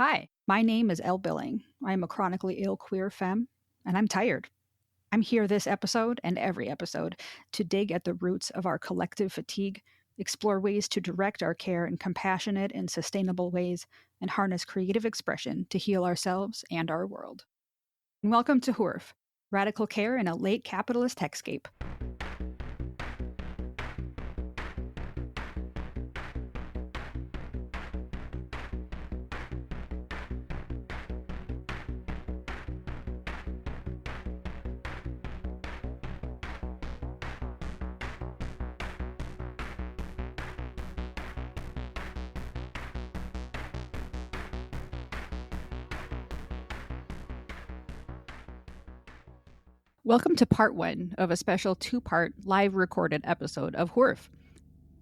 Hi, my name is Elle Billing. I am a chronically ill queer femme, and I'm tired. I'm here this episode and every episode to dig at the roots of our collective fatigue, explore ways to direct our care in compassionate and sustainable ways, and harness creative expression to heal ourselves and our world. And welcome to Hoorf, radical care in a late capitalist hexscape. Welcome to part one of a special two-part live recorded episode of Hoorf.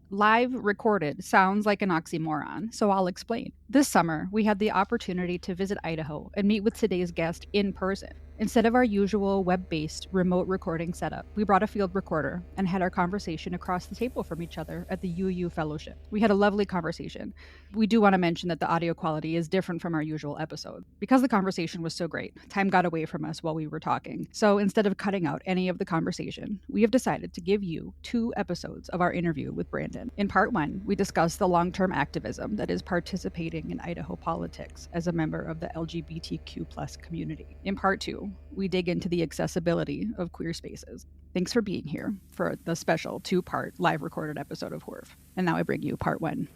Live recorded sounds like an oxymoron, so I'll explain. This summer, we had the opportunity to visit Idaho and meet with today's guest in person. Instead of our usual web-based remote recording setup, we brought a field recorder and had our conversation across the table from each other at the UU Fellowship. We had a lovely conversation. We do want to mention that the audio quality is different from our usual episode. Because the conversation was so great, time got away from us while we were talking. So instead of cutting out any of the conversation, we have decided to give you 2 episodes of our interview with Brandon. In part 1, we discuss the long-term activism that is participating in Idaho politics as a member of the LGBTQ+ community. In part 2, we dig into the accessibility of queer spaces. Thanks for being here for the special 2-part live recorded episode of Hoorf. And now I bring you part 1.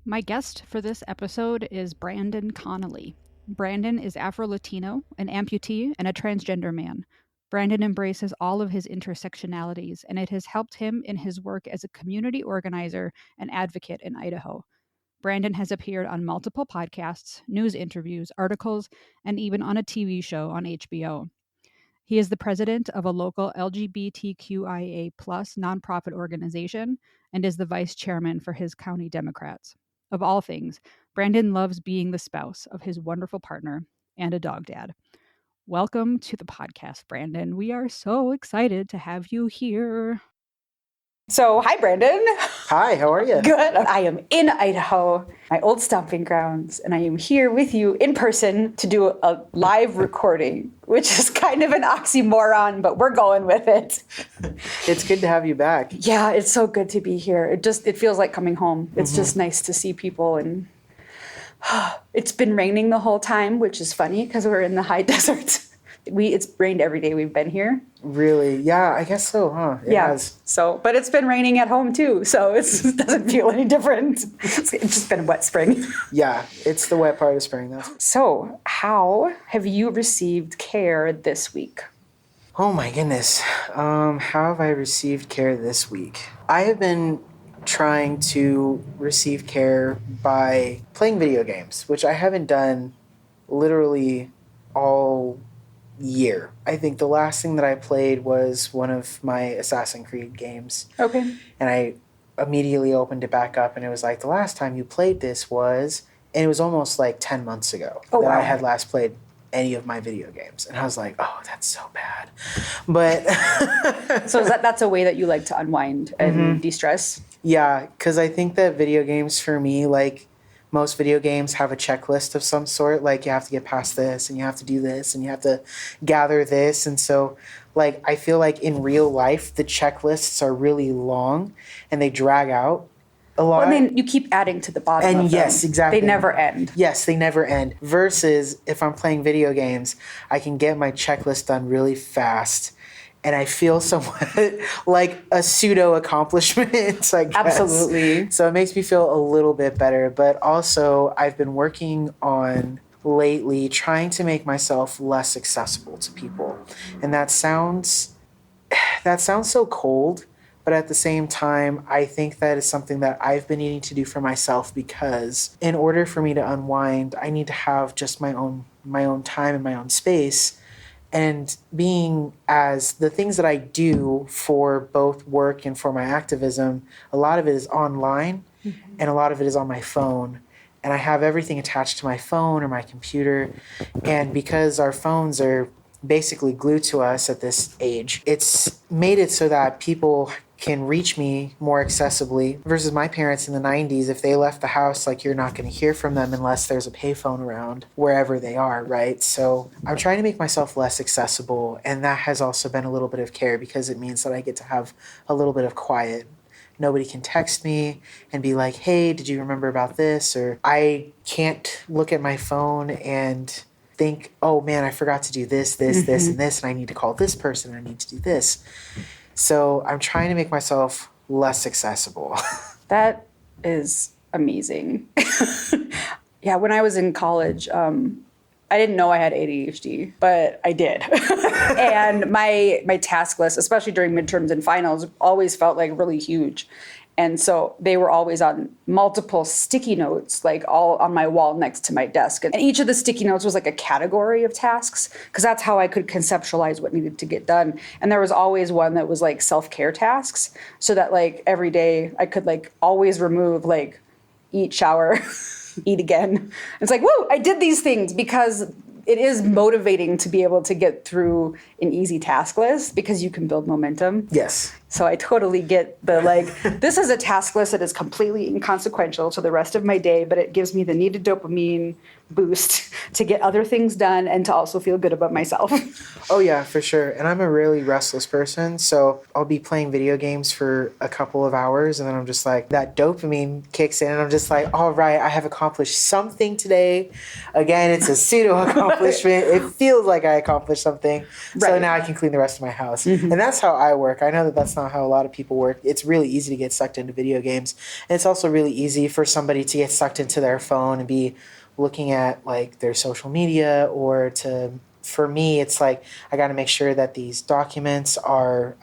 My guest for this episode is Brandon Connolly. Brandon is Afro-Latino, an amputee, and a transgender man. Brandon embraces all of his intersectionalities, and it has helped him in his work as a community organizer and advocate in Idaho. Brandon has appeared on multiple podcasts, news interviews, articles, and even on a TV show on HBO. He is the president of a local LGBTQIA+ nonprofit organization and is the vice chairman for his county Democrats. Of all things, Brandon loves being the spouse of his wonderful partner and a dog dad. Welcome to the podcast, Brandon. We are so excited to have you here. So, hi, Brandon. Hi, how are you? Good. I am in Idaho, my old stomping grounds, and I am here with you in person to do a live recording, which is kind of an oxymoron, but we're going with it. It's good to have you back. Yeah, it's so good to be here. It feels like coming home. It's just nice to see people, and it's been raining the whole time, which is funny because we're in the high desert. It's rained every day we've been here. Really? Yeah, I guess so, huh? It has. So, but it's been raining at home too, so it doesn't feel any different. It's just been a wet spring. Yeah, it's the wet part of spring, though. So, how have you received care this week? Oh my goodness. How have I received care this week? I have been trying to receive care by playing video games, which I haven't done literally all year. I think the last thing that I played was one of my Assassin's Creed games. Okay. And I immediately opened it back up and it was like, the last time you played this was, and it was almost like 10 months ago that I had last played any of my video games. And I was like, oh, that's so bad. But so that's a way that you like to unwind and de-stress? Yeah, because I think that video games for me, like most video games, have a checklist of some sort. Like you have to get past this and you have to do this and you have to gather this. And so like I feel like in real life, the checklists are really long and they drag out a lot. Well, and then you keep adding to the bottom of them. Yes, exactly. They never end. Yes, they never end. Versus if I'm playing video games, I can get my checklist done really fast. And I feel somewhat like a pseudo accomplishment, I guess. Absolutely. So it makes me feel a little bit better. But also, I've been working on lately trying to make myself less accessible to people. And that sounds so cold. But at the same time, I think that is something that I've been needing to do for myself because in order for me to unwind, I need to have just my own time and my own space. And being as the things that I do for both work and for my activism, a lot of it is online and a lot of it is on my phone. And I have everything attached to my phone or my computer. And because our phones are basically glued to us at this age, it's made it so that people can reach me more accessibly versus my parents in the 90s. If they left the house, like, you're not going to hear from them unless there's a payphone around wherever they are, right? So I'm trying to make myself less accessible, and that has also been a little bit of care because it means that I get to have a little bit of quiet. Nobody can text me and be like, hey, did you remember about this? Or I can't look at my phone and think, oh man, I forgot to do this, this, this, and this, and I need to call this person, I need to do this. So I'm trying to make myself less accessible. That is amazing. Yeah, when I was in college, I didn't know I had ADHD, but I did. And my task list, especially during midterms and finals, always felt like really huge. And so they were always on multiple sticky notes, like all on my wall next to my desk. And each of the sticky notes was like a category of tasks, because that's how I could conceptualize what needed to get done. And there was always one that was like self-care tasks, so that like every day I could like always remove like eat, shower, eat again. It's like, woo, I did these things, because it is motivating to be able to get through an easy task list because you can build momentum. Yes. So I totally get the, like, this is a task list that is completely inconsequential to the rest of my day, but it gives me the needed dopamine boost to get other things done and to also feel good about myself. Oh yeah, for sure. And I'm a really restless person, so I'll be playing video games for a couple of hours, and then I'm just like, that dopamine kicks in, and I'm just like, all right, I have accomplished something today. Again, it's a pseudo accomplishment. It feels like I accomplished something. Right. So now I can clean the rest of my house. And that's how I work. I know that that's not how a lot of people work. It's really easy to get sucked into video games. And it's also really easy for somebody to get sucked into their phone and be looking at like their social media, or to, for me, it's like, I got to make sure that these documents are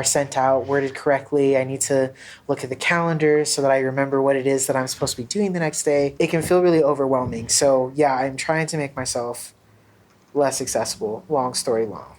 sent out, worded correctly. I need to look at the calendar so that I remember what it is that I'm supposed to be doing the next day. It can feel really overwhelming. So yeah, I'm trying to make myself less accessible. Long story long.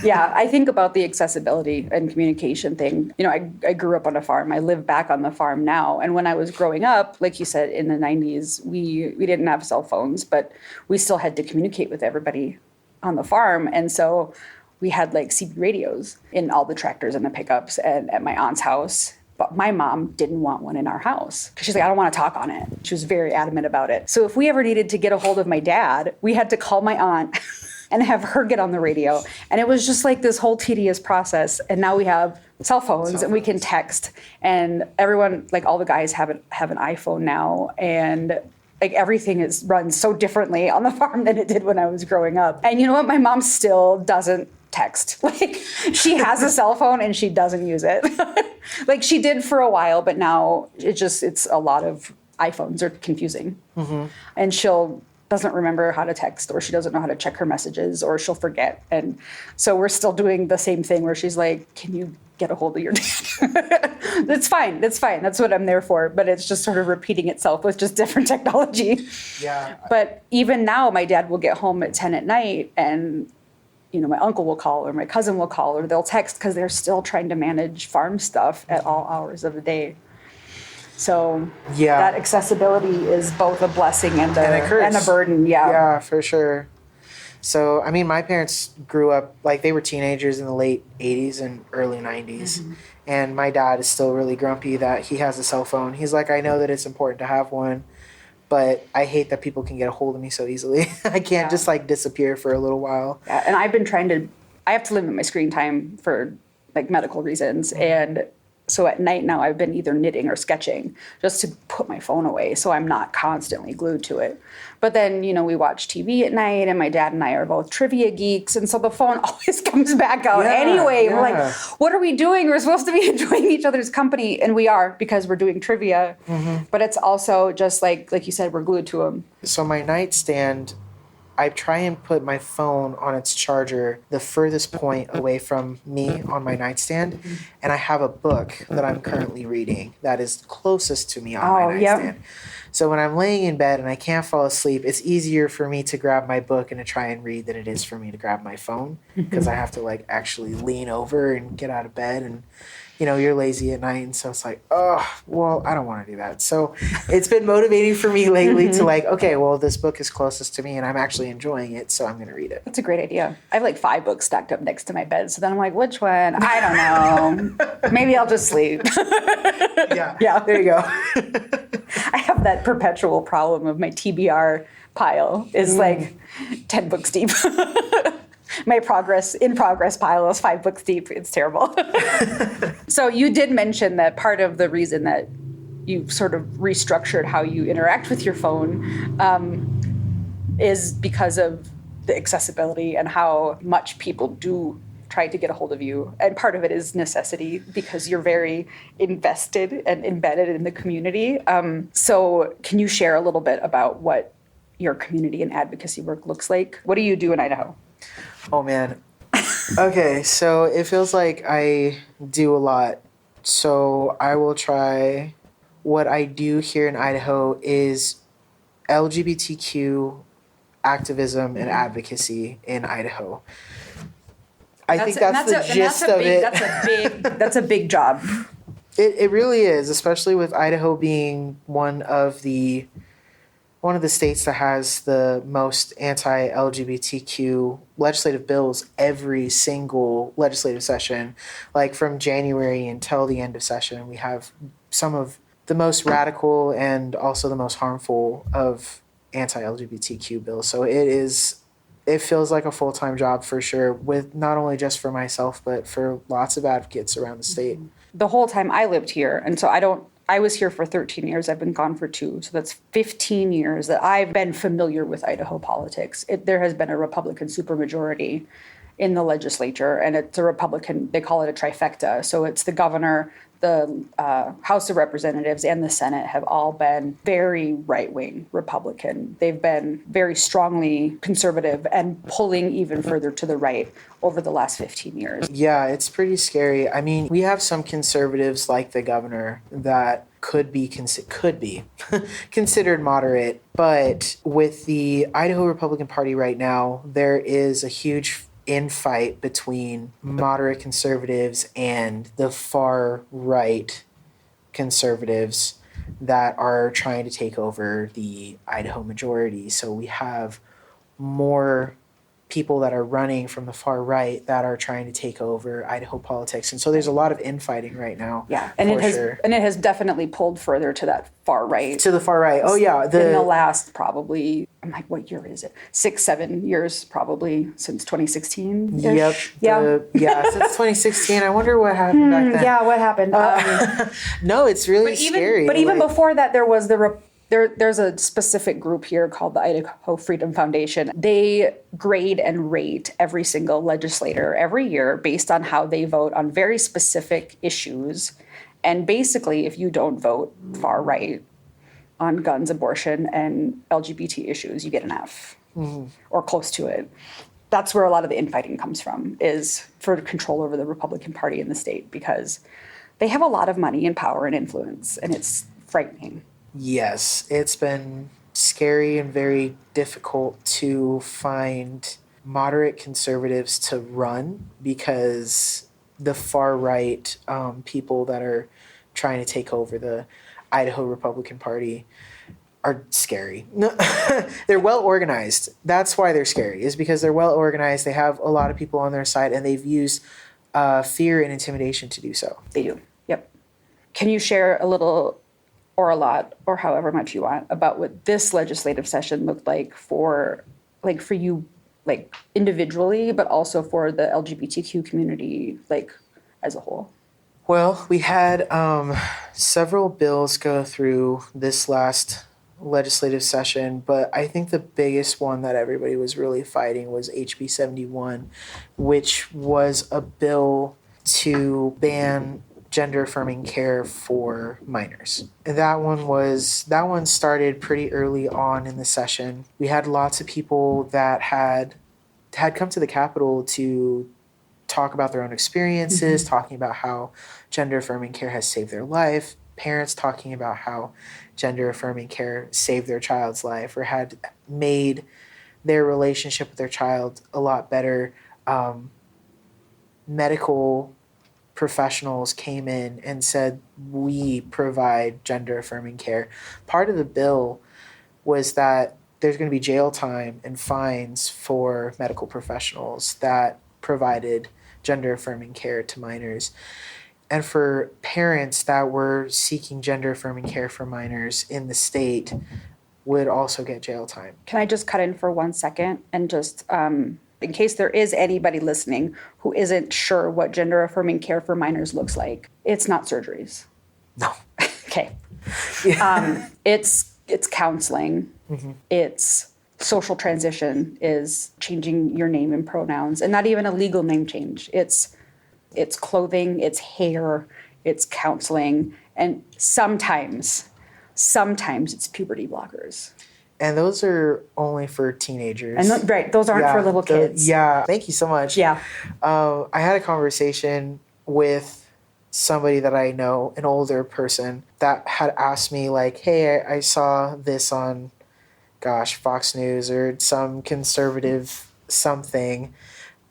Yeah. I think about the accessibility and communication thing. You know, I grew up on a farm. I live back on the farm now. And when I was growing up, like you said, in the 90s, we didn't have cell phones, but we still had to communicate with everybody on the farm. And so we had like CB radios in all the tractors and the pickups and at my aunt's house. But my mom didn't want one in our house because she's like, I don't want to talk on it. She was very adamant about it. So if we ever needed to get a hold of my dad, we had to call my aunt and have her get on the radio. And it was just like this whole tedious process. And now we have cell phones and we can text. And everyone, like all the guys have an iPhone now. And like everything runs so differently on the farm than it did when I was growing up. And you know what? My mom still doesn't text. Like, she has a cell phone and she doesn't use it. Like, she did for a while, but now it's a lot of iPhones are confusing. And she'll doesn't remember how to text, or she doesn't know how to check her messages, or she'll forget. And so we're still doing the same thing where she's like, can you get a hold of your dad? That's fine. That's what I'm there for. But it's just sort of repeating itself with just different technology. Yeah. But even now, my dad will get home at 10 at night, and you know, my uncle will call, or my cousin will call, or they'll text because they're still trying to manage farm stuff at all hours of the day. So that accessibility is both a blessing and a burden. Yeah, for sure. So, I mean, my parents grew up, like, they were teenagers in the late 80s and early 90s. And my dad is still really grumpy that he has a cell phone. He's like, I know that it's important to have one, but I hate that people can get a hold of me so easily. I can't just, like, disappear for a little while. Yeah, and I've been I have to limit my screen time for, like, medical reasons. And so at night now, I've been either knitting or sketching just to put my phone away so I'm not constantly glued to it. But then, you know, we watch TV at night, and my dad and I are both trivia geeks, and so the phone always comes back out anyway. Yeah. We're like, what are we doing? We're supposed to be enjoying each other's company, and we are, because we're doing trivia. But it's also just like you said, we're glued to them. So my nightstand, I try and put my phone on its charger the furthest point away from me on my nightstand. And I have a book that I'm currently reading that is closest to me on my nightstand. So when I'm laying in bed and I can't fall asleep, it's easier for me to grab my book and to try and read than it is for me to grab my phone, because I have to like actually lean over and get out of bed and you're lazy at night. And so it's like, oh, well, I don't want to do that. So it's been motivating for me lately to like, okay, well, this book is closest to me and I'm actually enjoying it. So I'm going to read it. That's a great idea. I have like 5 books stacked up next to my bed. So then I'm like, which one? I don't know. Maybe I'll just sleep. Yeah. There you go. I have that perpetual problem of my TBR pile is like 10 books deep. My in progress pile is 5 books deep. It's terrible. So you did mention that part of the reason that you sort of restructured how you interact with your phone is because of the accessibility and how much people do try to get a hold of you. And part of it is necessity because you're very invested and embedded in the community. So can you share a little bit about what your community and advocacy work looks like? What do you do in Idaho? Oh, man. Okay, so it feels like I do a lot. So I will try. What I do here in Idaho is LGBTQ activism and advocacy in Idaho. I think that's the gist of it. That's a big job. It really is, especially with Idaho being one of the states that has the most anti-LGBTQ legislative bills every single legislative session. Like from January until the end of session, we have some of the most radical and also the most harmful of anti-LGBTQ bills. So it feels like a full-time job for sure, with not only just for myself, but for lots of advocates around the state. The whole time I lived here, and so I was here for 13 years. I've been gone for 2. So that's 15 years that I've been familiar with Idaho politics. There has been a Republican supermajority in the legislature, and it's a Republican, they call it a trifecta. So it's the governor, the House of Representatives, and the Senate have all been very right-wing Republican. They've been very strongly conservative and pulling even further to the right over the last 15 years. Yeah, it's pretty scary. I mean, we have some conservatives like the governor that could be considered moderate, but with the Idaho Republican Party right now, there is a huge infight between moderate conservatives and the far right conservatives that are trying to take over the Idaho majority. So we have more people that are running from the far right that are trying to take over Idaho politics. And so there's a lot of infighting right now. Yeah, and it has definitely pulled further to that far right. To the far right. Oh yeah. In the last probably, I'm like, what year is it? 6-7 years probably since 2016. Yep. Since 2016. I wonder what happened back then. Yeah, what happened? No, it's really scary. But even before that, there was there's a specific group here called the Idaho Freedom Foundation. They grade and rate every single legislator every year based on how they vote on very specific issues. And basically, if you don't vote far right on guns, abortion, and LGBT issues, you get an F or close to it. That's where a lot of the infighting comes from, is for control over the Republican Party in the state, because they have a lot of money and power and influence, and it's frightening. Yes, it's been scary and very difficult to find moderate conservatives to run, because the far right people that are trying to take over the Idaho Republican Party are scary. They're well organized. That's why they're scary, is because they're well organized. They have a lot of people on their side, and they've used fear and intimidation to do so. They do. Yep. Can you share a little or a lot, or however much you want, about what this legislative session looked like for you, like individually, but also for the LGBTQ community, like as a whole? Well, we had several bills go through this last legislative session, but I think the biggest one that everybody was really fighting was HB 71, which was a bill to ban gender affirming care for minors. That one started pretty early on in the session. We had lots of people that had come to the Capitol to talk about their own experiences, talking about how gender affirming care has saved their life, parents talking about how gender affirming care saved their child's life or had made their relationship with their child a lot better, medical professionals came in and said, we provide gender affirming care. Part of the bill was that there's going to be jail time and fines for medical professionals that provided gender affirming care to minors. And for parents that were seeking gender affirming care for minors in the state would also get jail time. Can I just cut in for 1 second and just, in case there is anybody listening who isn't sure what gender affirming care for minors looks like, it's not surgeries. No. Okay. It's counseling. Mm-hmm. It's social transition, is changing your name and pronouns, and not even a legal name change. It's clothing, it's hair, it's counseling, and sometimes it's puberty blockers. And those are only for teenagers. And right, those aren't for little kids. Yeah, thank you so much. Yeah. I had a conversation with somebody that I know, an older person, that had asked me, like, hey, I saw this on, Fox News or some conservative something.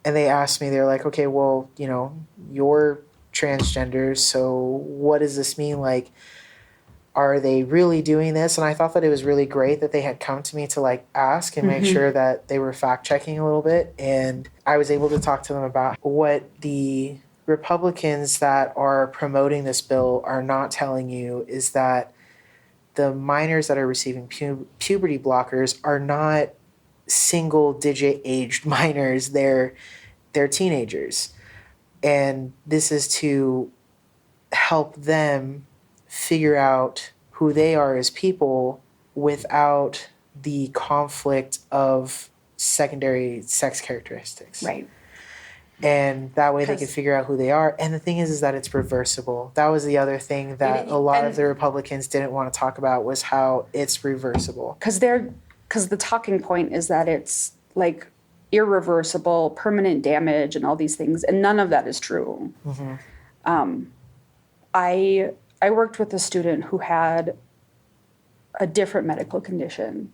And they asked me, they're like, okay, well, you're transgender, so what does this mean? Like, are they really doing this? And I thought that it was really great that they had come to me to like ask and make sure that they were fact checking a little bit. And I was able to talk to them about what the Republicans that are promoting this bill are not telling you is that the minors that are receiving puberty blockers are not single digit aged minors. They're teenagers. And this is to help them figure out who they are as people without the conflict of secondary sex characteristics. Right. And that way they can figure out who they are. And the thing is that it's reversible. That was the other thing that a lot of the Republicans didn't want to talk about, was how it's reversible. Because the talking point is that it's like irreversible, permanent damage and all these things. And none of that is true. Mm-hmm. I worked with a student who had a different medical condition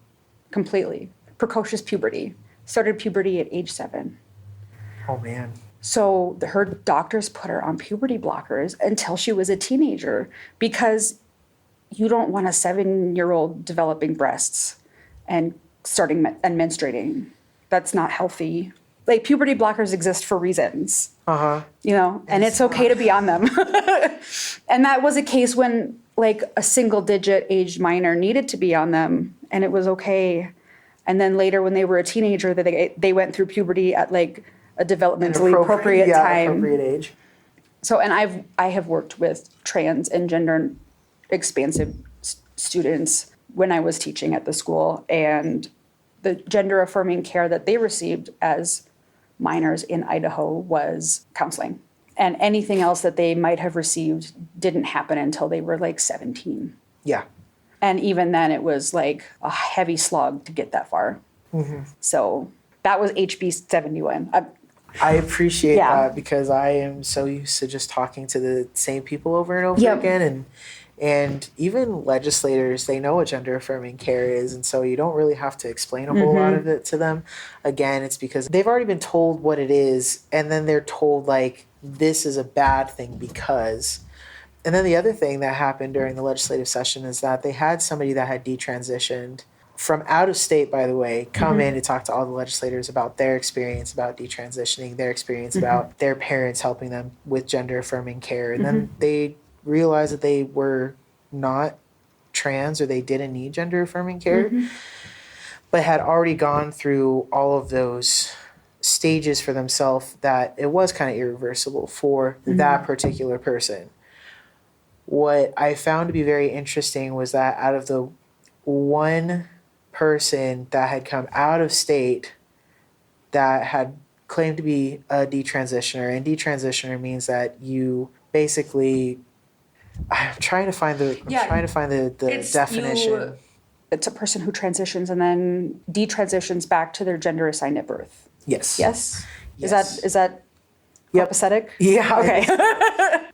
completely. Precocious puberty. Started puberty at age 7. Oh, man. So her doctors put her on puberty blockers until she was a teenager, because you don't want a 7-year-old developing breasts and starting and menstruating. That's not healthy. Like, puberty blockers exist for reasons. And it's okay to be on them. And that was a case when like a single digit aged minor needed to be on them, and it was okay. And then later when they were a teenager, they went through puberty at like a developmentally appropriate time. Appropriate age. So, and I have worked with trans and gender expansive students when I was teaching at the school, and the gender affirming care that they received as minors in Idaho was counseling. And anything else that they might have received didn't happen until they were like 17. Yeah. And even then it was like a heavy slog to get that far. Mm-hmm. So that was HB 71. I appreciate that, because I am so used to just talking to the same people over and over again. And even legislators, they know what gender affirming care is. And so you don't really have to explain a whole lot of it to them. Again, it's because they've already been told what it is. And then they're told, like, this is a bad thing because. And then the other thing that happened during the legislative session is that they had somebody that had detransitioned from out of state, by the way, come in to talk to all the legislators about their experience about detransitioning, their experience about their parents helping them with gender affirming care. And then they realized that they were not trans, or they didn't need gender affirming care, but had already gone through all of those stages for themselves, that it was kind of irreversible for that particular person. What I found to be very interesting was that out of the one person that had come out of state that had claimed to be a detransitioner, and detransitioner means that you basically, I'm trying to find the definition. It's a person who transitions and then detransitions back to their gender assigned at birth. Yes. Yes? Is that copacetic? Yeah. Okay.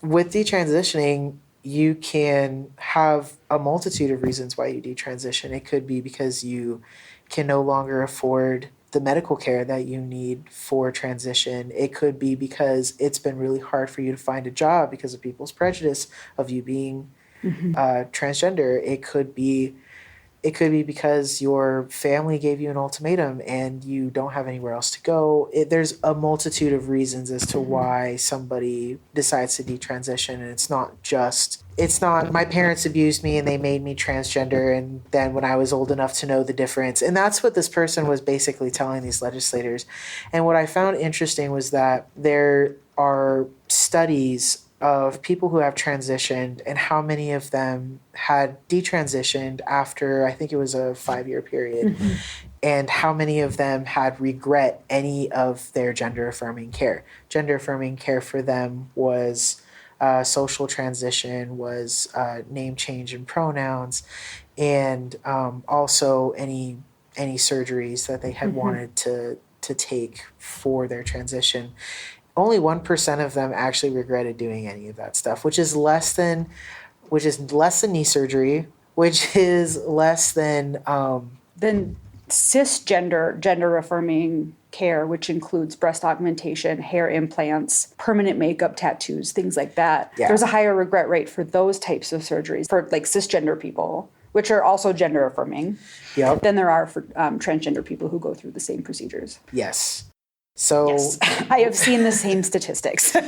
With detransitioning, you can have a multitude of reasons why you detransition. It could be because you can no longer afford the medical care that you need for transition. It could be because it's been really hard for you to find a job because of people's prejudice of you being transgender. It could be because your family gave you an ultimatum and you don't have anywhere else to go. There's a multitude of reasons as to why somebody decides to detransition. And it's not my parents abused me and they made me transgender. And then when I was old enough to know the difference. And that's what this person was basically telling these legislators. And what I found interesting was that there are studies of people who have transitioned and how many of them had detransitioned after, I think it was a 5-year period, and how many of them had regret any of their gender affirming care. Gender affirming care for them was social transition, was name change and pronouns, and also any surgeries that they had wanted to take for their transition. Only 1% of them actually regretted doing any of that stuff, which is less than knee surgery, which is less than cisgender, gender affirming care, which includes breast augmentation, hair implants, permanent makeup, tattoos, things like that. Yeah. There's a higher regret rate for those types of surgeries for like cisgender people, which are also gender affirming, than there are for transgender people who go through the same procedures. Yes. So yes, I have seen the same statistics. So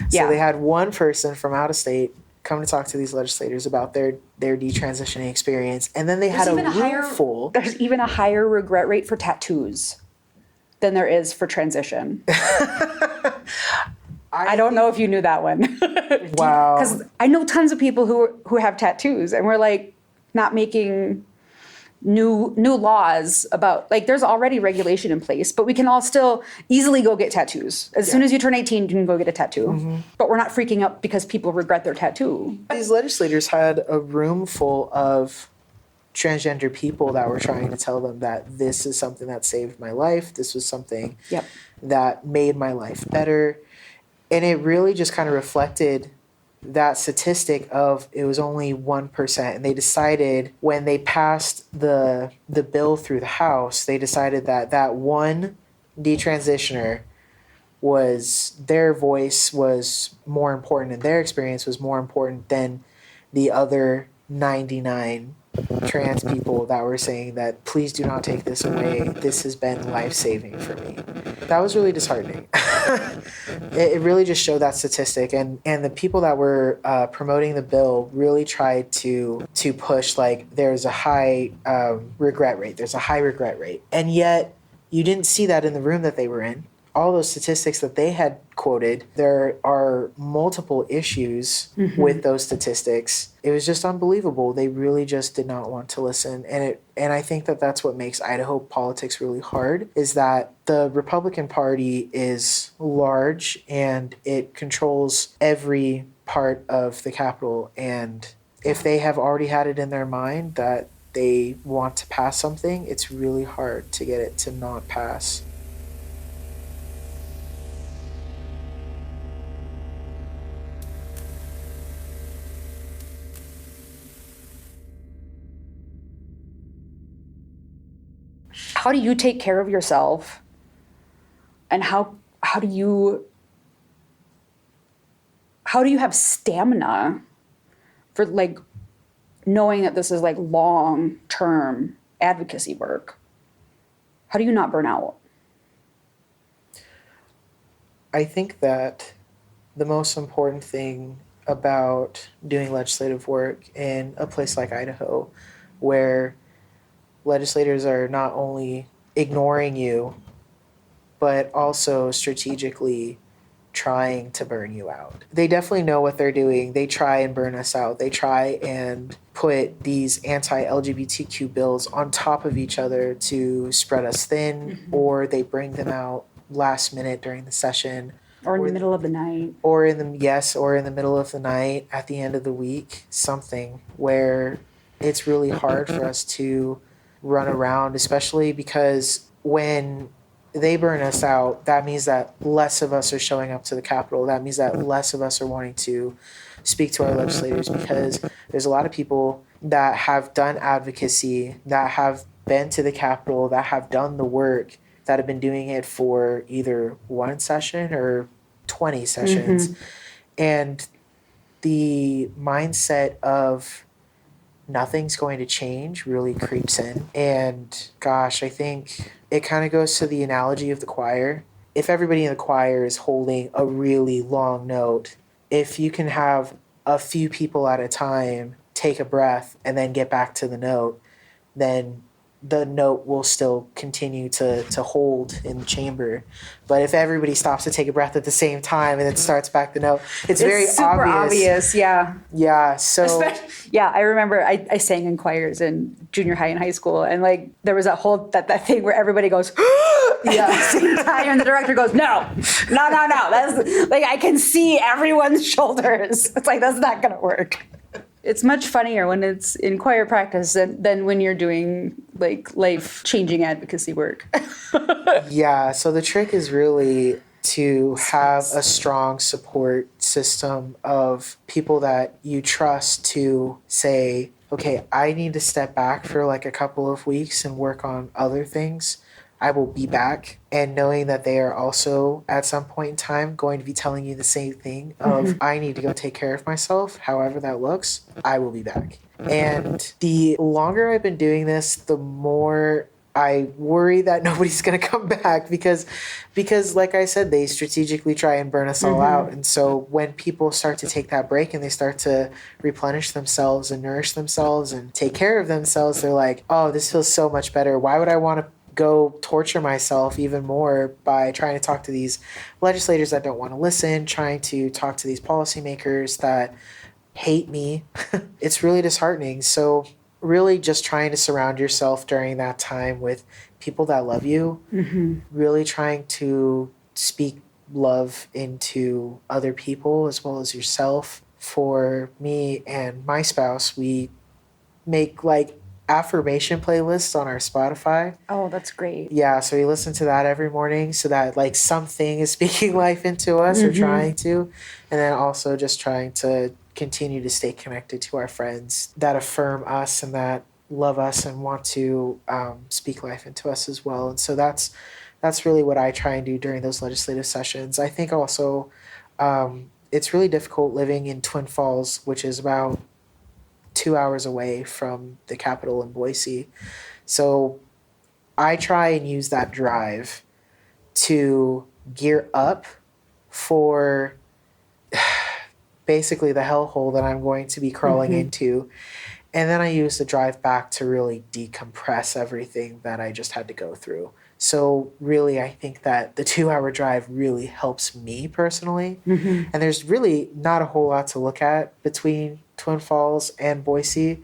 they had one person from out of state come to talk to these legislators about their detransitioning experience, and then they had a room full. There's even a higher regret rate for tattoos than there is for transition. I don't know if you knew that one. Wow. Because I know tons of people who have tattoos, and we're like not making new laws about, like, there's already regulation in place, but we can all still easily go get tattoos. As soon as you turn 18, you can go get a tattoo. But we're not freaking out because people regret their tattoo. These legislators had a room full of transgender people that were trying to tell them that this is something that saved my life. This was something that made my life better. And it really just kind of reflected that statistic of it was only 1%. And they decided when they passed the bill through the House, they decided that one detransitioner their voice was more important and their experience was more important than the other 99 trans people that were saying that, please do not take this away. This has been life-saving for me. That was really disheartening. It really just showed that statistic, and the people that were promoting the bill really tried to push, like, there's a high regret rate. There's a high regret rate. And yet you didn't see that in the room that they were in. All those statistics that they had quoted, there are multiple issues with those statistics. It was just unbelievable. They really just did not want to listen. And I think that that's what makes Idaho politics really hard, is that the Republican Party is large and it controls every part of the Capitol. And if they have already had it in their mind that they want to pass something, it's really hard to get it to not pass. How do you take care of yourself, and how do you have stamina for, like, knowing that this is, like, long-term advocacy work? How do you not burn out? I think that the most important thing about doing legislative work in a place like Idaho, where legislators are not only ignoring you, but also strategically trying to burn you out. They definitely know what they're doing. They try and burn us out. They try and put these anti-LGBTQ bills on top of each other to spread us thin, or they bring them out last minute during the session. Or in the middle of the night. Or in the middle of the night, at the end of the week, something where it's really hard for us to run around, especially because when they burn us out, that means that less of us are showing up to the Capitol. That means that less of us are wanting to speak to our legislators, because there's a lot of people that have done advocacy, that have been to the Capitol, that have done the work, that have been doing it for either one session or 20 sessions. And the mindset of nothing's going to change really creeps in. And gosh, I think it kind of goes to the analogy of the choir. If everybody in the choir is holding a really long note, if you can have a few people at a time take a breath and then get back to the note, then the note will still continue to hold in the chamber. But if everybody stops to take a breath at the same time and then starts back the note, it's very super obvious. Yeah. Yeah. So yeah, I remember I sang in choirs in junior high and high school, and like there was that thing where everybody goes at the same time, and the director goes, no. That's like I can see everyone's shoulders. It's like that's not gonna work. It's much funnier when it's in choir practice than when you're doing like life-changing advocacy work. Yeah, so the trick is really to have a strong support system of people that you trust to say, okay, I need to step back for like a couple of weeks and work on other things. I will be back. And knowing that they are also at some point in time going to be telling you the same thing of I need to go take care of myself, however that looks, I will be back. And the longer I've been doing this, the more I worry that nobody's going to come back because like I said, they strategically try and burn us all out. And so when people start to take that break and they start to replenish themselves and nourish themselves and take care of themselves, they're like, oh, this feels so much better. Why would I want to go torture myself even more by trying to talk to these legislators that don't want to listen, trying to talk to these policymakers that hate me? It's really disheartening. So really just trying to surround yourself during that time with people that love you, really trying to speak love into other people as well as yourself. For me and my spouse, we make like affirmation playlists on our Spotify. Oh, that's great. Yeah, so we listen to that every morning so that like something is speaking life into us or trying to. And then also just trying to continue to stay connected to our friends that affirm us and that love us and want to speak life into us as well. And so that's really what I try and do during those legislative sessions. I think also it's really difficult living in Twin Falls, which is about 2 hours away from the Capitol in Boise. So I try and use that drive to gear up for basically the hellhole that I'm going to be crawling into. And then I use the drive back to really decompress everything that I just had to go through. So really, I think that the 2 hour drive really helps me personally. And there's really not a whole lot to look at between Twin Falls and Boise,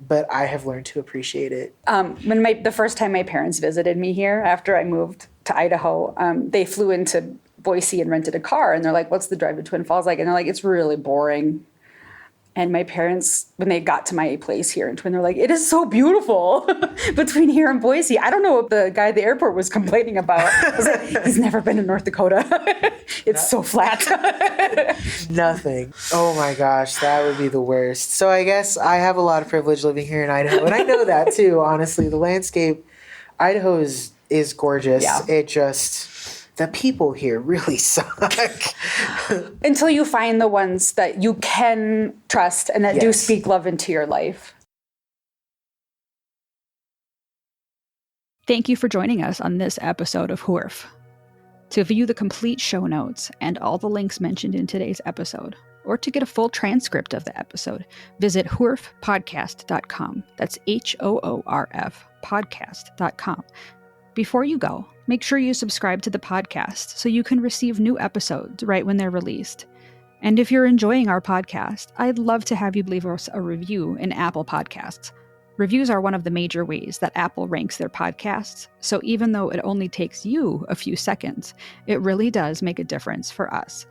but I have learned to appreciate it. When the first time my parents visited me here after I moved to Idaho, they flew into Boise and rented a car, and they're like, what's the drive to Twin Falls like? And they're like, it's really boring. And my parents, when they got to my place here in Twin, they're like, it is so beautiful between here and Boise. I don't know what the guy at the airport was complaining about. I was like, he's never been to North Dakota. It's so flat. Nothing. Oh my gosh, that would be the worst. So I guess I have a lot of privilege living here in Idaho. And I know that too, honestly. The landscape, Idaho is gorgeous. Yeah. It just... the people here really suck. Until you find the ones that you can trust and that do speak love into your life. Thank you for joining us on this episode of Hoorf. To view the complete show notes and all the links mentioned in today's episode, or to get a full transcript of the episode, visit hoorfpodcast.com. That's HOORF podcast.com. Before you go, make sure you subscribe to the podcast so you can receive new episodes right when they're released. And if you're enjoying our podcast, I'd love to have you leave us a review in Apple Podcasts. Reviews are one of the major ways that Apple ranks their podcasts, so even though it only takes you a few seconds, it really does make a difference for us.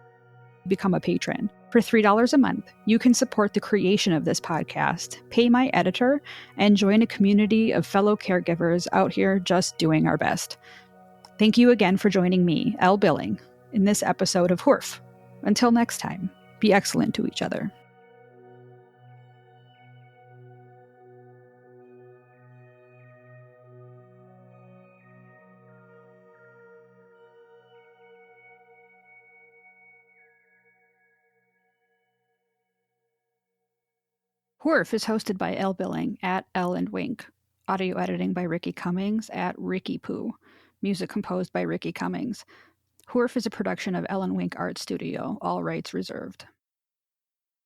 Become a patron. For $3 a month, you can support the creation of this podcast, pay my editor, and join a community of fellow caregivers out here just doing our best. Thank you again for joining me, Elle Billing, in this episode of Hoorf. Until next time, be excellent to each other. Hoorf is hosted by Elle Billing at Elle and Wink. Audio editing by Ricky Cummings at Ricky Poo. Music composed by Ricky Cummings. Hoorf is a production of Elle and Wink Art Studio, all rights reserved.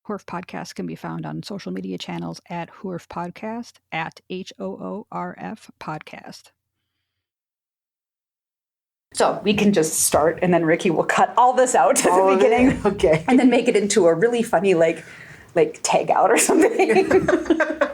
Hoorf Podcast can be found on social media channels at Hoorf Podcast, at HOORF Podcast. So we can just start, and then Ricky will cut all this out at the beginning. Okay. And then make it into a really funny, like tag out or something.